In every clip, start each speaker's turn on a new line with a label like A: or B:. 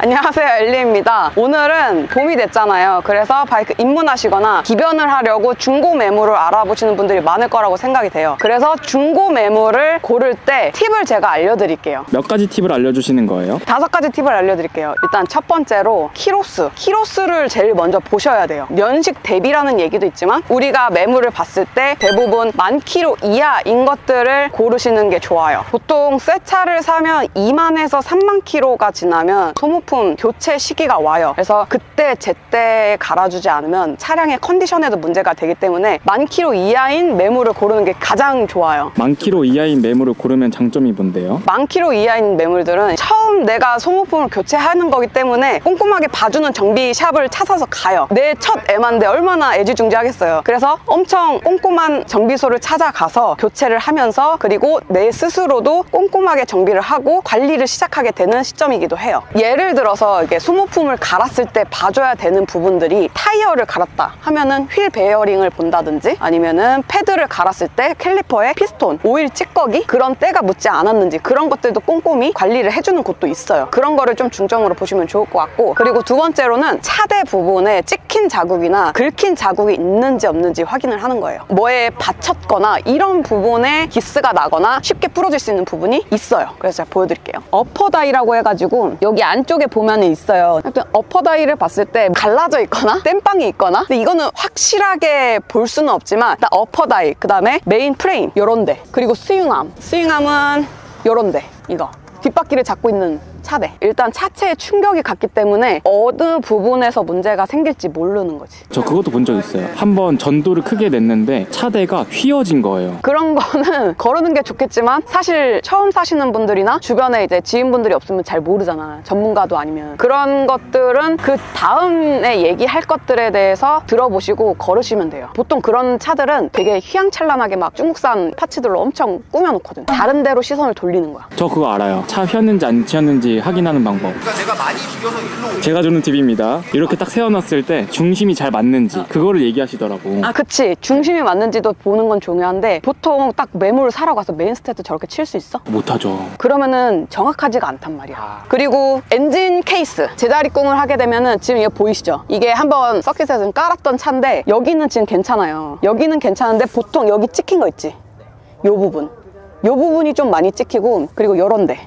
A: 안녕하세요, 엘리입니다. 오늘은 봄이 됐잖아요. 그래서 바이크 입문하시거나 기변을 하려고 중고 매물을 알아보시는 분들이 많을 거라고 생각이 돼요. 그래서 중고 매물을 고를 때 팁을 제가 알려드릴게요.
B: 몇 가지 팁을 알려주시는 거예요?
A: 5가지 팁을 알려드릴게요. 일단 첫 번째로 키로수를 제일 먼저 보셔야 돼요. 연식 대비라는 얘기도 있지만 우리가 매물을 봤을 때 대부분 10,000km 이하인 것들을 고르시는 게 좋아요. 보통 새 차를 사면 20,000에서 30,000km가 지나면 소모품 교체 시기가 와요. 그래서 그때 제때 갈아주지 않으면 차량의 컨디션에도 문제가 되기 때문에 10,000km 이하인 매물을 고르는 게 가장 좋아요.
B: 10,000km 이하인 매물을 고르면 장점이 뭔데요?
A: 10,000km 이하인 매물들은 처음 내가 소모품을 교체하는 거기 때문에 꼼꼼하게 봐주는 정비샵을 찾아서 가요. 내 첫 애만데 얼마나 애지중지하겠어요. 그래서 엄청 꼼꼼한 정비소를 찾아가서 교체를 하면서 그리고 내 스스로도 꼼꼼하게 정비를 하고 관리를 시작하게 되는 시점이기도 해요. 예를 들어서 이게 소모품을 갈았을 때 봐줘야 되는 부분들이 타이어를 갈았다 하면은 휠 베어링을 본다든지 아니면은 패드를 갈았을 때 캘리퍼에 피스톤, 오일 찌꺼기 그런 때가 묻지 않았는지 그런 것들도 꼼꼼히 관리를 해주는 곳도 있어요. 그런 거를 좀 중점으로 보시면 좋을 것 같고, 그리고 두 번째로는 차대 부분에 찍힌 자국이나 긁힌 자국이 있는지 없는지 확인을 하는 거예요. 뭐에 받쳤거나 이런 부분에 기스가 나거나 쉽게 부러질 수 있는 부분이 있어요. 그래서 제가 보여드릴게요. 어퍼다이라고 해가지고 여기 안쪽에 보면 있어요. 어퍼다이를 봤을 때 갈라져 있거나 땜빵이 있거나, 근데 이거는 확실하게 볼 수는 없지만 일단 어퍼다이, 그 다음에 메인 프레임 요런데, 그리고 스윙암은 요런데, 이거 뒷바퀴를 잡고 있는 차대. 일단 차체에 충격이 갔기 때문에 어느 부분에서 문제가 생길지 모르는 거지.
B: 저 그것도 본 적 있어요. 한번 전도를 크게 냈는데 차대가 휘어진 거예요.
A: 그런 거는 거르는 게 좋겠지만 사실 처음 사시는 분들이나 주변에 이제 지인분들이 없으면 잘 모르잖아. 전문가도 아니면. 그런 것들은 그 다음에 얘기할 것들에 대해서 들어보시고 거르시면 돼요. 보통 그런 차들은 되게 휘황찬란하게 막 중국산 파츠들로 엄청 꾸며놓거든. 다른 데로 시선을 돌리는 거야.
B: 저 그거 알아요. 차 휘었는지 안 휘었는지 확인하는 방법.
C: 그러니까 내가 많이 죽여서 일로
B: 제가 주는 팁입니다. 이렇게 딱 세워놨을 때 중심이 잘 맞는지 그거를 얘기하시더라고.
A: 아, 그치. 중심이 맞는지도 보는 건 중요한데 보통 딱 매물을 사러 가서 메인 스테트 저렇게 칠 수 있어?
B: 못하죠.
A: 그러면은 정확하지가 않단 말이야. 그리고 엔진 케이스 제자리 꿍을 하게 되면은 지금 이거 보이시죠? 이게 한번 서킷에서 좀 깔았던 차인데 여기는 지금 괜찮아요. 여기는 괜찮은데 보통 여기 찍힌 거 있지? 요 부분이 좀 많이 찍히고, 그리고 요런데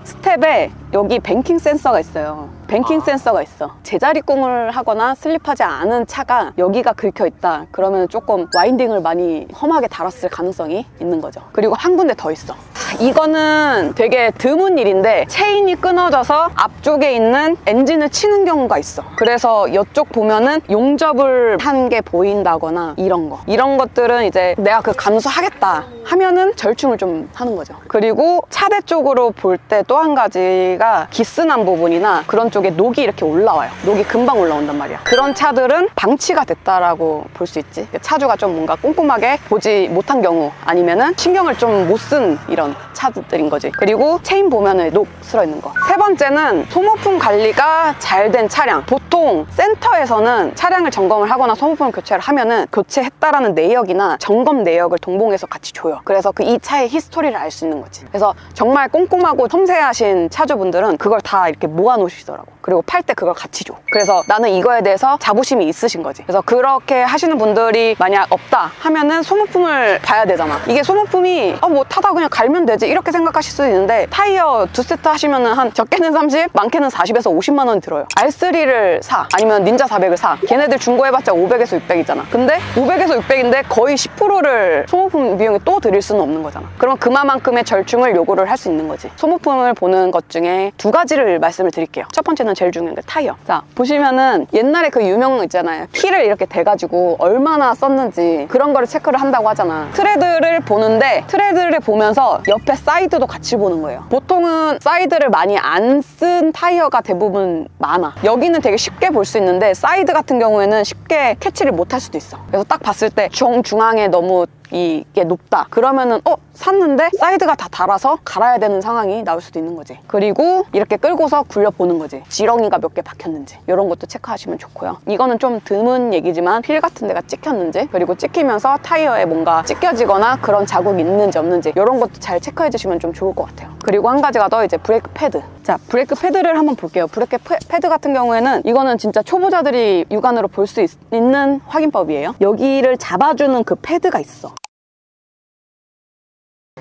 A: 스텝에 여기 뱅킹 센서가 있어요. 뱅킹 센서가 있어. 제자리 꿍을 하거나 슬립하지 않은 차가 여기가 긁혀 있다 그러면 조금 와인딩을 많이 험하게 달았을 가능성이 있는 거죠. 그리고 한 군데 더 있어. 이거는 되게 드문 일인데 체인이 끊어져서 앞쪽에 있는 엔진을 치는 경우가 있어. 그래서 이쪽 보면은 용접을 한 게 보인다거나 이런 것들은 이제 내가 그 감수하겠다 하면은 절충을 좀 하는 거죠. 그리고 차대 쪽으로 볼 때 또 한 가지가 기스난 부분이나 그런 쪽에 녹이 이렇게 올라와요. 녹이 금방 올라온단 말이야. 그런 차들은 방치가 됐다라고 볼 수 있지. 차주가 좀 뭔가 꼼꼼하게 보지 못한 경우 아니면은 신경을 좀 못 쓴 이런 차들인 거지. 그리고 체인 보면은 녹 슬어 있는 거. 세 번째는 소모품 관리가 잘 된 차량. 보통 센터에서는 차량을 점검을 하거나 소모품 교체를 하면은 교체했다라는 내역이나 점검 내역을 동봉해서 같이 줘요. 그래서 그 이 차의 히스토리를 알 수 있는 거지. 그래서 정말 꼼꼼하고 섬세하신 차주분들은 그걸 다 이렇게 모아 놓으시더라고. 그리고 팔 때 그걸 같이 줘. 그래서 나는 이거에 대해서 자부심이 있으신 거지. 그래서 그렇게 하시는 분들이 만약 없다 하면은 소모품을 봐야 되잖아. 이게 소모품이 뭐 타다 그냥 갈면 되지 이렇게 생각하실 수도 있는데 타이어 2세트 하시면은 한 적게는 30, 많게는 40에서 50만 원이 들어요. R3를 사 아니면 닌자 400을 사. 걔네들 중고해봤자 500에서 600이잖아. 근데 500에서 600인데 거의 10%를 소모품 비용에 또 드릴 수는 없는 거잖아. 그러면 그만큼의 절충을 요구를 할 수 있는 거지. 소모품을 보는 것 중에 2가지를 말씀을 드릴게요. 첫 번째는 제일 중요한 게 타이어. 자, 보시면은 옛날에 그 유명 있잖아요. 키를 이렇게 대가지고 얼마나 썼는지 그런 거를 체크를 한다고 하잖아. 트레드를 보는데 트레드를 보면서 옆에 사이드도 같이 보는 거예요. 보통은 사이드를 많이 안 쓴 타이어가 대부분 많아. 여기는 되게 쉽게 볼 수 있는데 사이드 같은 경우에는 쉽게 캐치를 못 할 수도 있어. 그래서 딱 봤을 때 중앙에 너무 이게 높다. 그러면은 샀는데 사이드가 다 닳아서 갈아야 되는 상황이 나올 수도 있는 거지. 그리고 이렇게 끌고서 굴려보는 거지. 지렁이가 몇 개 박혔는지 이런 것도 체크하시면 좋고요. 이거는 좀 드문 얘기지만 휠 같은 데가 찍혔는지, 그리고 찍히면서 타이어에 뭔가 찢겨지거나 그런 자국이 있는지 없는지 이런 것도 잘 체크해 주시면 좀 좋을 것 같아요. 그리고 한 가지가 더 이제 브레이크 패드. 자, 브레이크 패드를 한번 볼게요. 브레이크 패드 같은 경우에는 이거는 진짜 초보자들이 육안으로 볼 수 있는 확인법이에요. 여기를 잡아주는 그 패드가 있어.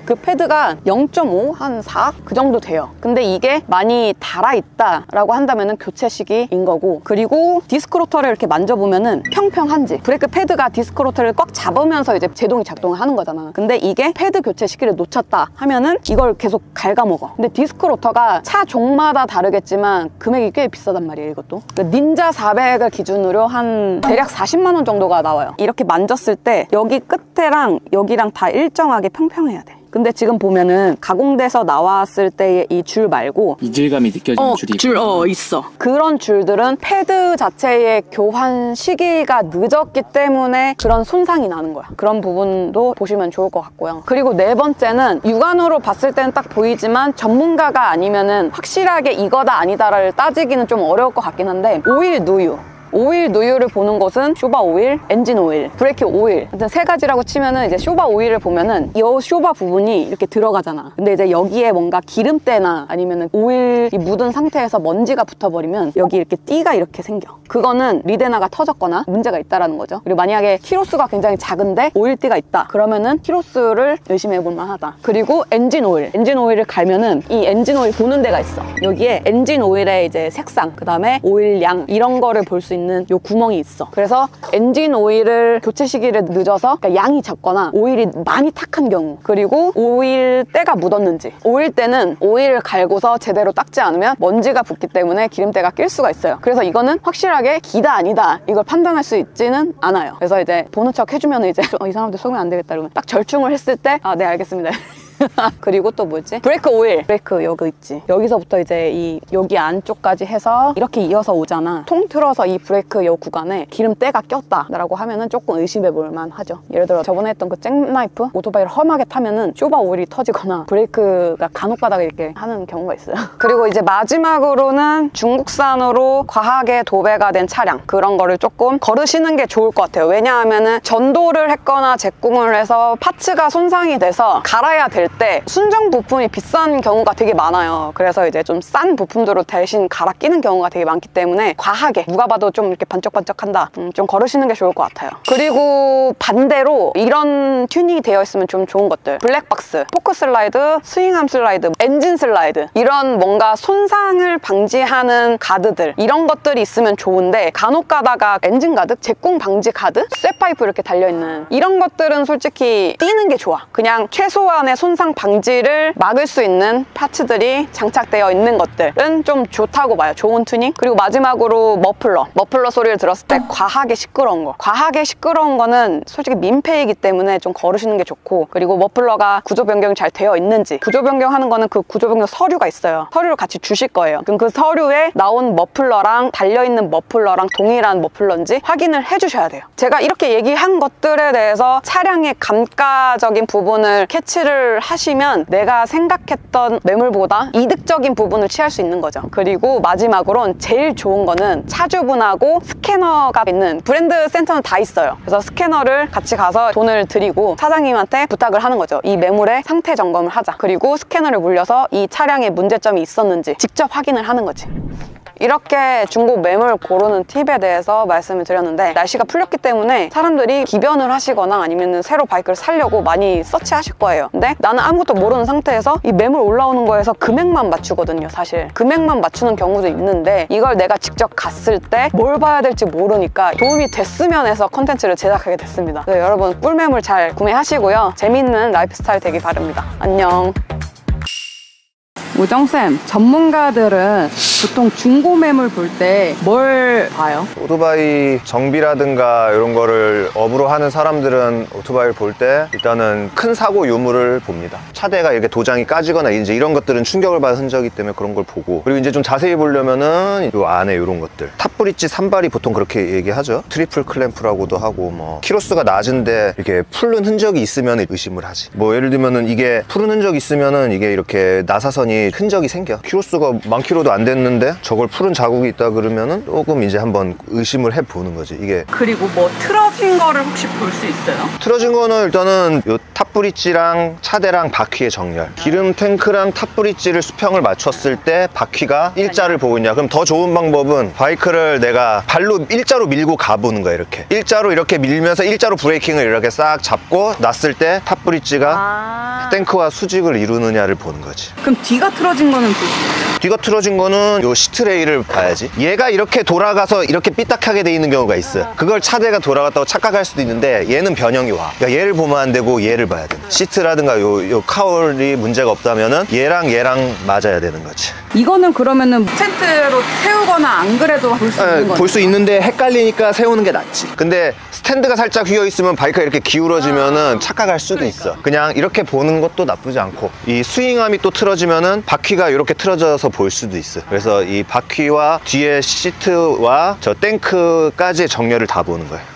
A: 그 패드가 0.5, 한 4? 그 정도 돼요. 근데 이게 많이 닳아있다 라고 한다면 교체 시기인 거고, 그리고 디스크로터를 이렇게 만져보면은 평평한지, 브레이크 패드가 디스크로터를 꽉 잡으면서 이제 제동이 작동을 하는 거잖아. 근데 이게 패드 교체 시기를 놓쳤다 하면은 이걸 계속 갉아먹어. 근데 디스크로터가 차 종마다 다르겠지만 금액이 꽤 비싸단 말이에요, 이것도. 그러니까 닌자 400을 기준으로 한 대략 40만 원 정도가 나와요. 이렇게 만졌을 때 여기 끝에랑 여기랑 다 일정하게 평평해야 돼. 근데 지금 보면은 가공돼서 나왔을 때의 이 줄 말고
B: 이질감이 느껴지는 줄이
A: 있어. 그런 줄들은 패드 자체의 교환 시기가 늦었기 때문에 그런 손상이 나는 거야. 그런 부분도 보시면 좋을 것 같고요. 그리고 네 번째는 육안으로 봤을 때는 딱 보이지만 전문가가 아니면은 확실하게 이거다 아니다를 따지기는 좀 어려울 것 같긴 한데, 오일 누유. 오일 누유를 보는 것은 쇼바 오일, 엔진 오일, 브레이크 오일, 하여튼 세 가지라고 치면은 이제 쇼바 오일을 보면은 이 쇼바 부분이 이렇게 들어가잖아. 근데 이제 여기에 뭔가 기름때나 아니면은 오일이 묻은 상태에서 먼지가 붙어버리면 여기 이렇게 띠가 이렇게 생겨. 그거는 리데나가 터졌거나 문제가 있다라는 거죠. 그리고 만약에 키로수가 굉장히 작은데 오일띠가 있다, 그러면은 키로수를 의심해볼 만하다. 그리고 엔진 오일을 갈면은 이 엔진 오일 보는 데가 있어. 여기에 엔진 오일의 이제 색상, 그 다음에 오일 양, 이런 거를 볼 수 있는 요 구멍이 있어. 그래서 엔진 오일을 교체 시기를 늦어서, 그러니까 양이 적거나 오일이 많이 탁한 경우, 그리고 오일 때가 묻었는지. 오일 때는 오일을 갈고서 제대로 닦지 않으면 먼지가 붙기 때문에 기름때가 낄 수가 있어요. 그래서 이거는 확실하게 기다 아니다 이걸 판단할 수 있지는 않아요. 그래서 이제 보는 척 해주면 이제 이 사람한테 속으면 안 되겠다 이러면 딱 절충을 했을 때 네 알겠습니다. 그리고 또 뭐지? 브레이크 오일. 브레이크 여기 있지. 여기서부터 이제 여기 안쪽까지 해서 이렇게 이어서 오잖아. 통틀어서 이 브레이크 요 구간에 기름때가 꼈다 라고 하면은 조금 의심해볼 만하죠. 예를 들어 저번에 했던 그 잭나이프 오토바이를 험하게 타면은 쇼바 오일이 터지거나 브레이크가 간혹 가다가 이렇게 하는 경우가 있어요. 그리고 이제 마지막으로는 중국산으로 과하게 도배가 된 차량, 그런 거를 조금 거르시는 게 좋을 것 같아요. 왜냐하면은 전도를 했거나 제공을 해서 파츠가 손상이 돼서 갈아야 될 때 순정 부품이 비싼 경우가 되게 많아요. 그래서 이제 좀 싼 부품들로 대신 갈아 끼는 경우가 되게 많기 때문에 과하게, 누가 봐도 좀 이렇게 반짝반짝한다, 좀 거르시는 게 좋을 것 같아요. 그리고 반대로 이런 튜닝이 되어 있으면 좀 좋은 것들, 블랙박스, 포크 슬라이드, 스윙암 슬라이드, 엔진 슬라이드, 이런 뭔가 손상을 방지하는 가드들, 이런 것들이 있으면 좋은데, 간혹 가다가 엔진 가드, 제공 방지 가드, 쇠파이프 이렇게 달려있는 이런 것들은 솔직히 띄는 게 좋아. 그냥 최소한의 손상 방지를 막을 수 있는 파츠들이 장착되어 있는 것들은 좀 좋다고 봐요. 좋은 튜닝. 그리고 마지막으로 머플러 소리를 들었을 때 과하게 시끄러운 거는 솔직히 민폐이기 때문에 좀 거르시는 게 좋고, 그리고 머플러가 구조 변경이 잘 되어 있는지, 구조 변경하는 거는 그 구조 변경 서류가 있어요. 서류를 같이 주실 거예요. 그럼 그 서류에 나온 머플러랑 달려있는 머플러랑 동일한 머플러인지 확인을 해주셔야 돼요. 제가 이렇게 얘기한 것들에 대해서 차량의 감가적인 부분을 캐치를 하시면 내가 생각했던 매물보다 이득적인 부분을 취할 수 있는 거죠. 그리고 마지막으로는 제일 좋은 거는 차주분하고 스캐너가 있는, 브랜드 센터는 다 있어요. 그래서 스캐너를 같이 가서 돈을 드리고 사장님한테 부탁을 하는 거죠. 이 매물의 상태 점검을 하자. 그리고 스캐너를 물려서 이 차량에 문제점이 있었는지 직접 확인을 하는 거지. 이렇게 중고 매물 고르는 팁에 대해서 말씀을 드렸는데, 날씨가 풀렸기 때문에 사람들이 기변을 하시거나 아니면 새로 바이크를 사려고 많이 서치하실 거예요. 근데 나는 아무것도 모르는 상태에서 이 매물 올라오는 거에서 금액만 맞추거든요. 사실 금액만 맞추는 경우도 있는데, 이걸 내가 직접 갔을 때 뭘 봐야 될지 모르니까 도움이 됐으면 해서 컨텐츠를 제작하게 됐습니다. 네, 여러분 꿀매물 잘 구매하시고요. 재밌는 라이프 스타일 되길 바랍니다. 안녕. 우정쌤, 전문가들은 보통 중고 매물 볼 때 뭘 봐요?
D: 오토바이 정비라든가 이런 거를 업으로 하는 사람들은 오토바이를 볼 때 일단은 큰 사고 유무를 봅니다. 차대가 이렇게 도장이 까지거나 이제 이런 것들은 충격을 받은 흔적이기 때문에 그런 걸 보고, 그리고 이제 좀 자세히 보려면은 이 안에 이런 것들, 탑 탑브릿지 산발이 보통 그렇게 얘기하죠. 트리플 클램프라고도 하고 뭐 키로수가 낮은데 이렇게 풀른 흔적이 있으면 의심을 하지. 뭐 예를 들면은 이게 푸른 흔적이 있으면은 이게 이렇게 나사선이 흔적이 생겨. 키로수가 만 킬로도 안 됐는데 저걸 푸른 자국이 있다 그러면은 조금 이제 한번 의심을 해보는 거지. 이게
A: 그리고 뭐 틀어진 거를 혹시 볼 수 있어요?
D: 틀어진 거는 일단은 요 탑브릿지랑 차대랑 바퀴의 정렬. 기름 탱크랑 탑브릿지를 수평을 맞췄을 때 바퀴가 일자를 보고 있냐. 그럼 더 좋은 방법은 바이크를 내가 발로 일자로 밀고 가보는 거야. 이렇게 일자로 이렇게 밀면서 일자로 브레이킹을 이렇게 싹 잡고 놨을 때 탑브릿지가 탱크와 수직을 이루느냐를 보는 거지.
A: 그럼 뒤가 틀어진 거는 볼 수 있어요?
D: 뒤가 틀어진 거는 요 시트레일을 봐야지. 얘가 이렇게 돌아가서 이렇게 삐딱하게 돼 있는 경우가 있어요. 그걸 차대가 돌아갔다고 착각할 수도 있는데 얘는 변형이 와. 그러니까 얘를 보면 안 되고 얘를 봐야 돼. 시트라든가 요 카울이 문제가 없다면은 얘랑 맞아야 되는 거지.
A: 이거는 그러면은 스탠드로 세우거나 안 그래도 볼 수 있는 거죠?
D: 볼 수 있는데 헷갈리니까 세우는 게 낫지. 근데 스탠드가 살짝 휘어 있으면 바이크가 이렇게 기울어지면은 착각할 수도 있어. 그냥 이렇게 보는 것도 나쁘지 않고, 이 스윙암이 또 틀어지면은 바퀴가 이렇게 틀어져서 보일 수도 있어. 그래서 이 바퀴와 뒤에 시트와 저 탱크까지의 정렬을 다 보는 거예요.